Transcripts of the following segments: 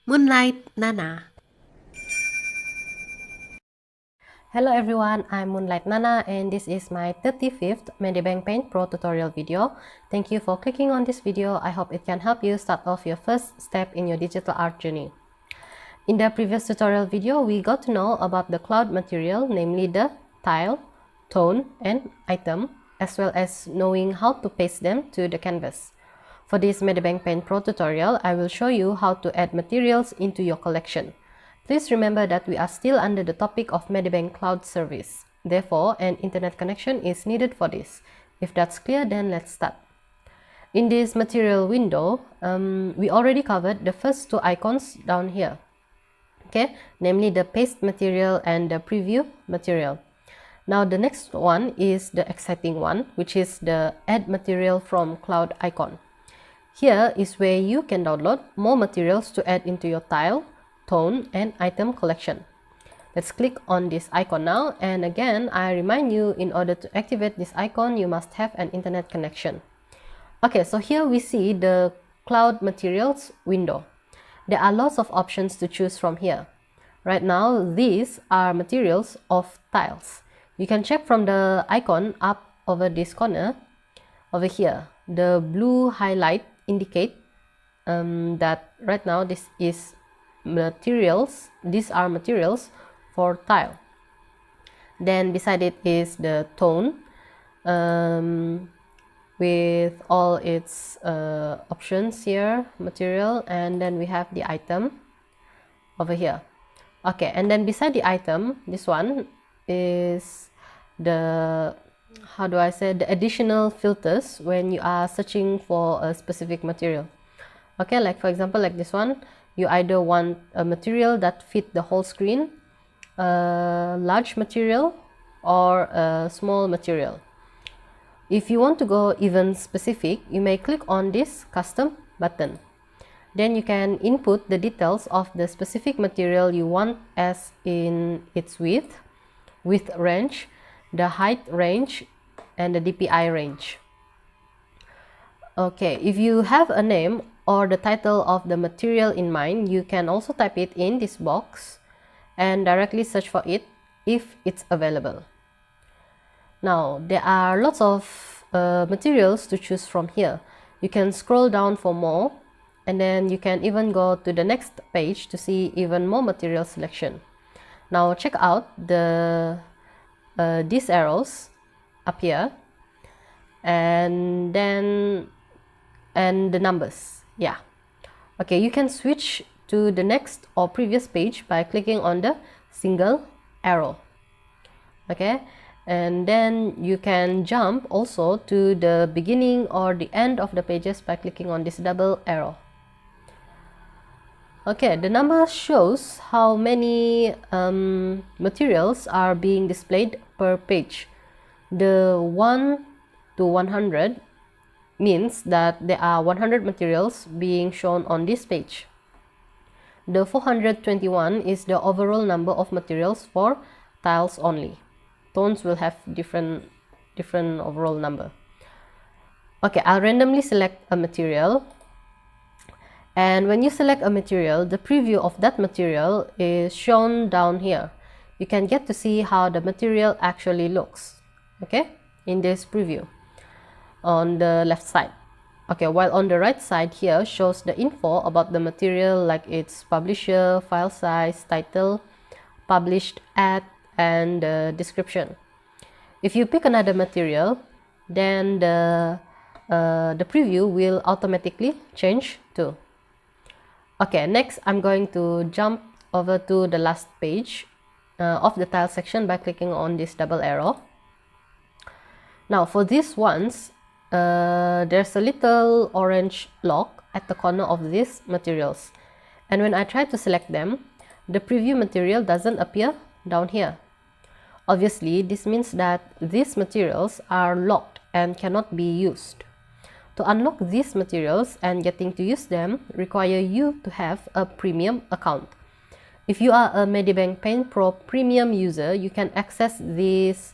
Moonlight Nana. Hello everyone, I'm Moonlight Nana and this is my 35th Medibang Paint Pro tutorial video. Thank you for clicking on this video. I hope it can help you start off your first step in your digital art journey. In the previous tutorial video, we got to know about the cloud material, namely the tile, tone, and item, as well as knowing how to paste them to the canvas. For this Medibang Paint Pro tutorial, I will show you how to add materials into your collection. Please remember that we are still under the topic of Medibang Cloud Service. Therefore, an internet connection is needed for this. If that's clear, then let's start. In this material window, we already covered the first two icons down here. Okay, namely the paste material and the preview material. Now the next one is the exciting one, which is the add material from cloud icon. Here is where you can download more materials to add into your tile, tone, and item collection. Let's click on this icon now, and again I remind you, in order to activate this icon you must have an internet connection. Okay, so here we see the cloud materials window. There are lots of options to choose from here. Right now these are materials of tiles. You can check from the icon up over this corner over here. The blue highlight indicate that right now this is materials. These are materials for tile. Then beside it is the tone with all its options here, material, and then we have the item over here. Okay, and then beside the item, this one is the, how do I say, the additional filters when you are searching for a specific material. Okay, like for example, like this one, you either want a material that fit the whole screen, a large material, or a small material. If you want to go even specific, you may click on this custom button. Then you can input the details of the specific material you want, as in its width range, the height range, and the DPI range. Okay, if you have a name or the title of the material in mind, you can also type it in this box and directly search for it if it's available. Now, there are lots of materials to choose from here. You can scroll down for more, and then you can even go to the next page to see even more material selection. Now check out the these arrows up here, and then the numbers. Yeah, okay, you can switch to the next or previous page by clicking on the single arrow. Okay, and then you can jump also to the beginning or the end of the pages by clicking on this double arrow. Okay, the number shows how many materials are being displayed per page. The 1 to 100 means that there are 100 materials being shown on this page. The 421 is the overall number of materials for tiles only. Tones will have different overall number. Okay, I'll randomly select a material. And when you select a material, the preview of that material is shown down here. You can get to see how the material actually looks, okay, in this preview on the left side. Okay, while on the right side here shows the info about the material, like its publisher, file size, title, published at, and the description. If you pick another material, then the preview will automatically change too. Okay, next I'm going to jump over to the last page of the tile section by clicking on this double arrow. Now for these ones, there's a little orange lock at the corner of these materials, and when I try to select them, the preview material doesn't appear down here. Obviously, this means that these materials are locked and cannot be used. To unlock these materials and getting to use them require you to have a premium account. If you are a Medibang Paint Pro premium user, you can access these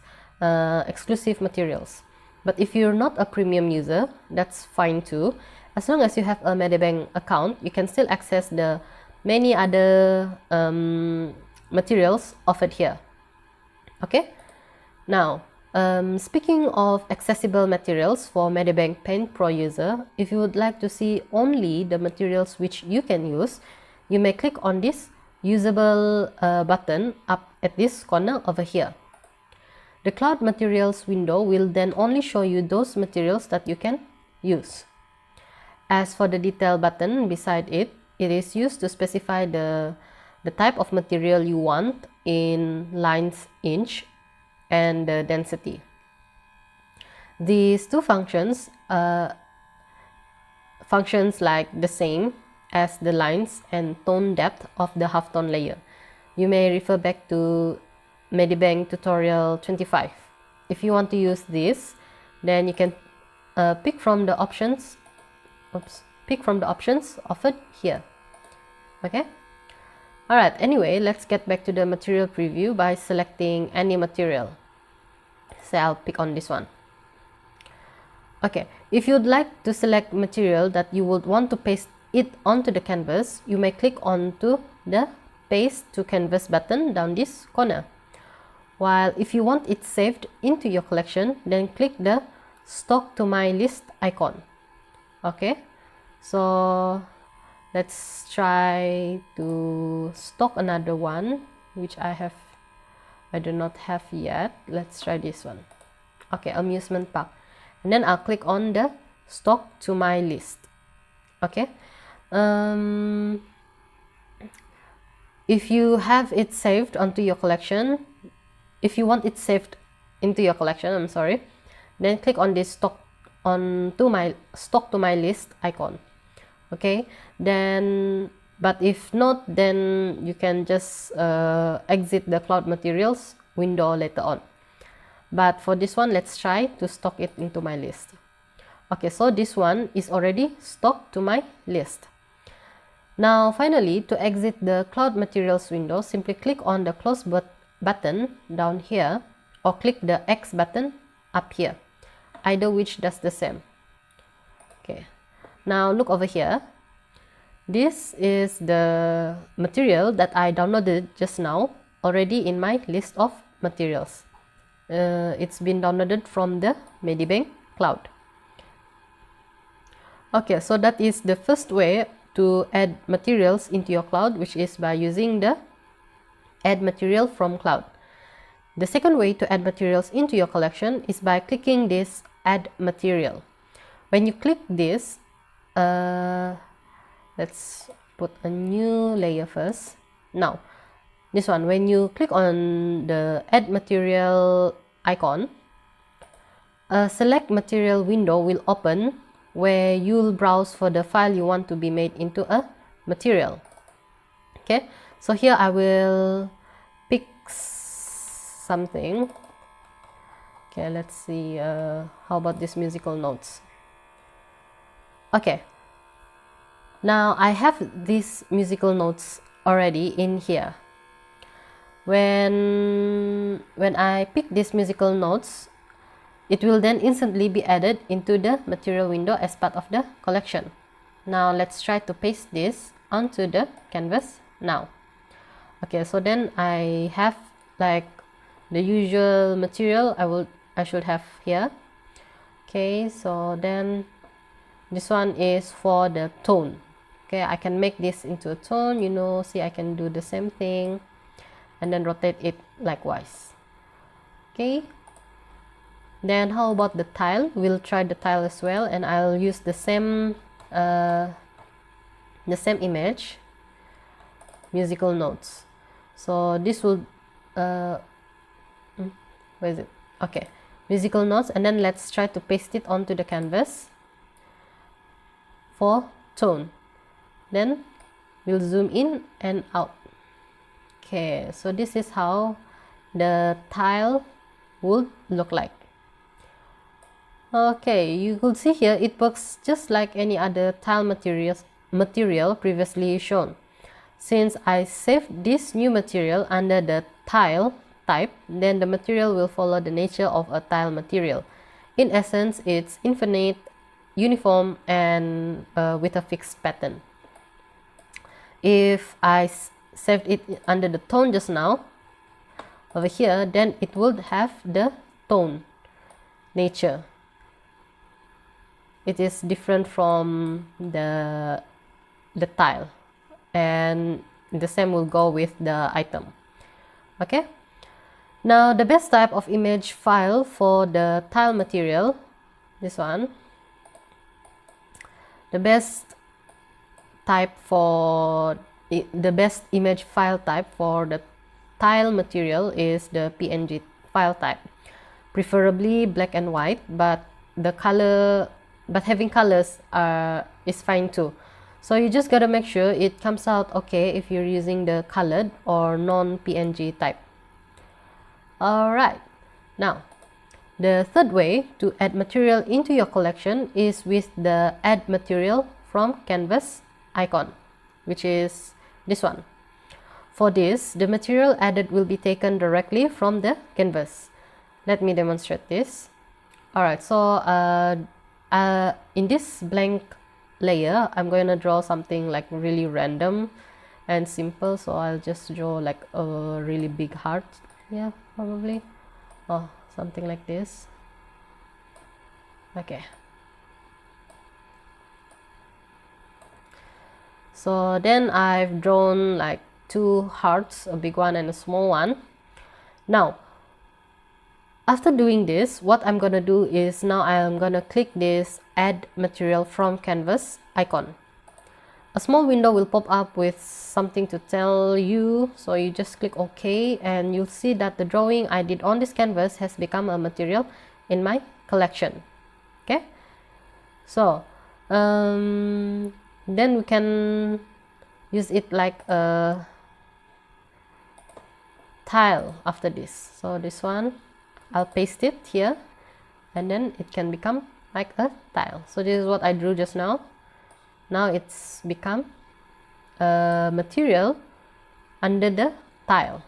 exclusive materials. But if you're not a premium user, that's fine too. As long as you have a Medibang account, you can still access the many other materials offered here. Okay, now speaking of accessible materials for Medibang Paint Pro user, if you would like to see only the materials which you can use, you may click on this usable button up at this corner over here. The Cloud Materials window will then only show you those materials that you can use. As for the Detail button beside it, it is used to specify the type of material you want in lines inch and the density. These two functions like the same as the lines and tone depth of the halftone layer. You may refer back to Medibang tutorial 25. If you want to use this, then you can pick from the options offered here. Okay. Alright, anyway, let's get back to the material preview by selecting any material. So I'll pick on this one. Okay, if you'd like to select material that you would want to paste it onto the canvas, you may click onto the Paste to Canvas button down this corner. While if you want it saved into your collection, then click the Stock to My List icon. Okay, so let's try to stock another one which I do not have yet. Let's try this one. Okay, amusement park, and then I'll click on the Stock to My List. Okay, if you have it saved onto your collection, if you want it saved into your collection, I'm sorry, then click on this Stock to My List icon. Okay, then but if not, then you can just exit the Cloud Materials window later on. But for this one, let's try to stock it into my list. Okay, so this one is already stocked to my list. Now finally, to exit the Cloud Materials window, simply click on the Close button down here, or click the X button up here, either which does the same. Okay, now look over here. This is the material that I downloaded just now, already in my list of materials. It's been downloaded from the Medibang cloud. Okay, so that is the first way to add materials into your cloud, which is by using the Add Material from Cloud. The second way to add materials into your collection is by clicking this Add Material. When you click this, let's put a new layer first. Now, this one, when you click on the Add Material icon, a Select Material window will open where you'll browse for the file you want to be made into a material. Okay, so here I will pick something. Okay, let's see, how about these musical notes? Okay, now I have these musical notes already in here. When I pick these musical notes, it will then instantly be added into the material window as part of the collection. Now let's try to paste this onto the canvas now. Okay, so then I have like the usual material I should have here. Okay, so then this one is for the tone. Okay, I can make this into a tone, you know, see, I can do the same thing and then rotate it likewise. Okay, then how about the tile? We'll try the tile as well, and I'll use the same image, musical notes. So this will where is it? Okay, musical notes, and then let's try to paste it onto the canvas for tone. Then we'll zoom in and out. Okay, so this is how the tile would look like. Okay, you could see here it works just like any other tile material previously shown. Since I saved this new material under the tile type, then the material will follow the nature of a tile material. In essence, it's infinite, uniform, and with a fixed pattern. if I saved it under the tone just now over here, then it would have the tone nature. It is different from the tile, and the same will go with the item. Okay, now the best type of image file for the tile material, this one, the best image file type for the tile material is the PNG file type, preferably black and white, but having colors is fine too. So you just gotta make sure it comes out okay if you're using the colored or non-PNG type. Alright, now the third way to add material into your collection is with the add material from canvas icon, which is this one. For this, the material added will be taken directly from the canvas. Let me demonstrate this. Alright, so in this blank layer, I'm going to draw something like really random and simple. So I'll just draw like a really big heart. Yeah, probably. Oh, something like this. Okay. So then I've drawn like two hearts, a big one and a small one. Now, after doing this, what I'm gonna do is now I'm gonna click this add material from canvas icon. A small window will pop up with something to tell you, so you just click OK, and you'll see that the drawing I did on this canvas has become a material in my collection. Okay, so then we can use it like a tile after this. So this one, I'll paste it here, and then it can become like a tile. So this is what I drew just now. Now it's become a material under the tile.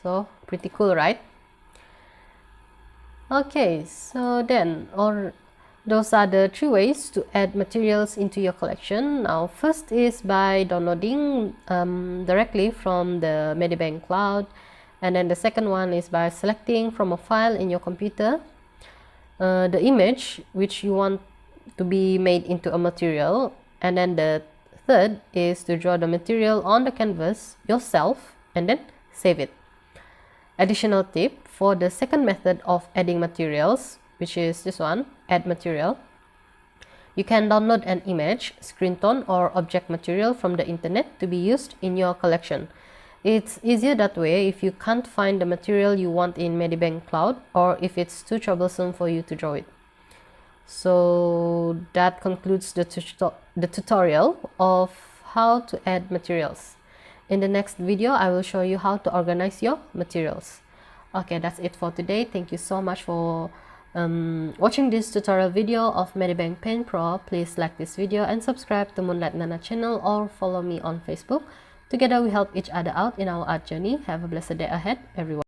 So pretty cool, right? Okay, so then those are the 3 ways to add materials into your collection. Now first is by downloading directly from the Medibang cloud, and then the second one is by selecting from a file in your computer the image which you want to be made into a material, and then the third is to draw the material on the canvas yourself and then save it. Additional tip for the second method of adding materials, which is this one, add material. You can download an image, screen tone or object material from the internet to be used in your collection. It's easier that way if you can't find the material you want in Medibang Cloud, or if it's too troublesome for you to draw it. So that concludes the tutorial of how to add materials. In the next video, I will show you how to organize your materials. Okay, that's it for today. Thank you so much for watching this tutorial video of Medibang Paint Pro. Please like this video and subscribe to Moonlight Nana channel, or follow me on Facebook. Together we help each other out in our art journey. Have a blessed day ahead, everyone.